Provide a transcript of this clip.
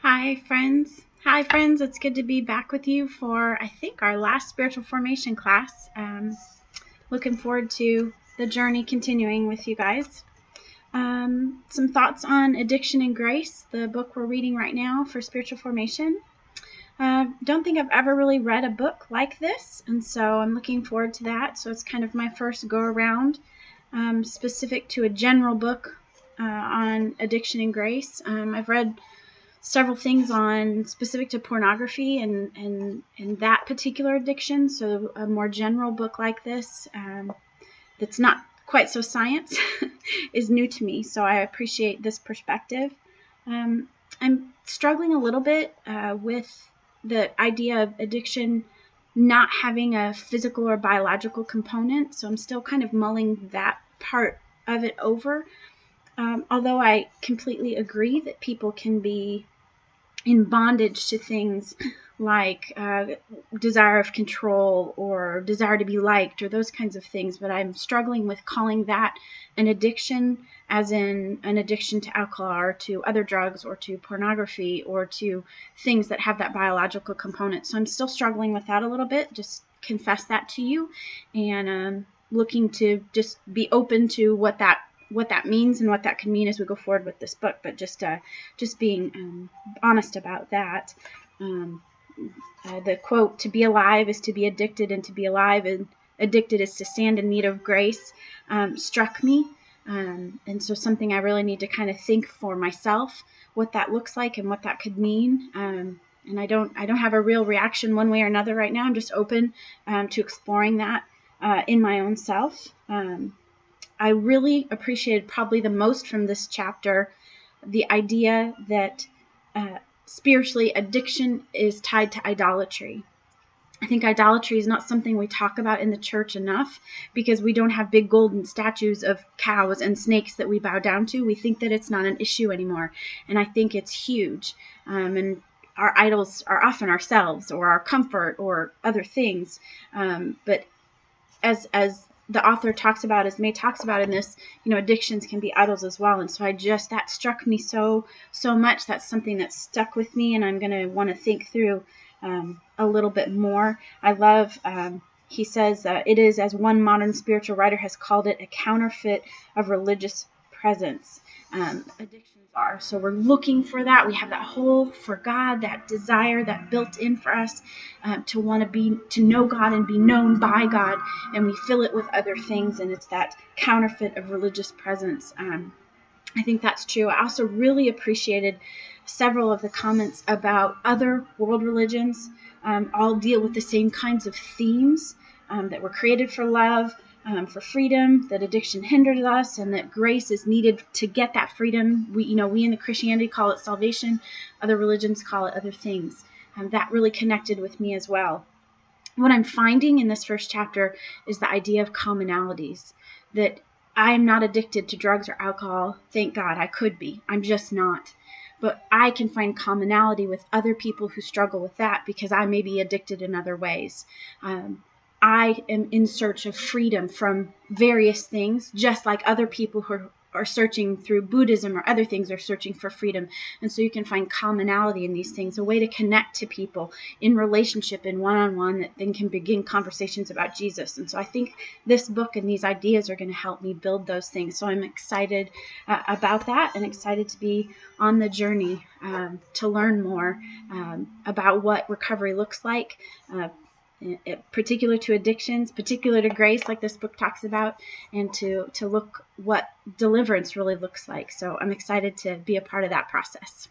Hi friends. Hi friends, it's good to be back with you for I think our last spiritual formation class. Looking forward to the journey continuing with you guys. Some thoughts on Addiction and Grace, the book we're reading right now for spiritual formation. Don't think I've ever really read a book like this, and so I'm looking forward to that. So it's kind of my first go around specific to a general book on addiction and grace. I've read several things on specific to pornography and that particular addiction. So a more general book like this that's not quite so science is new to me. So I appreciate this perspective. I'm struggling a little bit with the idea of addiction not having a physical or biological component. So I'm still kind of mulling that part of it over. Although I completely agree that people can be in bondage to things like desire of control or desire to be liked or those kinds of things, but I'm struggling with calling that an addiction, as in an addiction to alcohol or to other drugs or to pornography or to things that have that biological component. So I'm still struggling with that a little bit, just confess that to you, and looking to just be open to what that means and what that could mean as we go forward with this book, but just being honest about that. The quote, "To be alive is to be addicted, and to be alive and addicted is to stand in need of grace," struck me. And so something I really need to kind of think for myself what that looks like and what that could mean. And I don't have a real reaction one way or another right now. I'm just open to exploring that in my own self. I really appreciated probably the most from this chapter the idea that spiritually addiction is tied to idolatry. I think idolatry is not something we talk about in the church enough because we don't have big golden statues of cows and snakes that we bow down to. We think that it's not an issue anymore, and I think it's huge. And our idols are often ourselves or our comfort or other things. But as the author talks about, as May talks about in this, addictions can be idols as well. And so that struck me so much. That's something that stuck with me, and I'm going to want to think through a little bit more. I love, he says, it is, as one modern spiritual writer has called it, a counterfeit of religious presence. Addictions are. So we're looking for that. We have that hole for God, that desire, that built in for us to know God and be known by God, and we fill it with other things, and it's that counterfeit of religious presence. I think that's true. I also really appreciated several of the comments about other world religions. All deal with the same kinds of themes, that we're created for love, for freedom, that addiction hinders us, and that grace is needed to get that freedom. We in the Christianity call it salvation. Other religions call it other things. That really connected with me as well. What I'm finding in this first chapter is the idea of commonalities, that I am not addicted to drugs or alcohol. Thank God. I could be. I'm just not. But I can find commonality with other people who struggle with that because I may be addicted in other ways. I am in search of freedom from various things, just like other people who are searching through Buddhism or other things are searching for freedom. And so you can find commonality in these things, a way to connect to people in relationship, in one-on-one, that then can begin conversations about Jesus. And so I think this book and these ideas are going to help me build those things. So I'm excited about that, and excited to be on the journey to learn more about what recovery looks like, particular to addictions, particular to grace, like this book talks about, and to look what deliverance really looks like. So I'm excited to be a part of that process.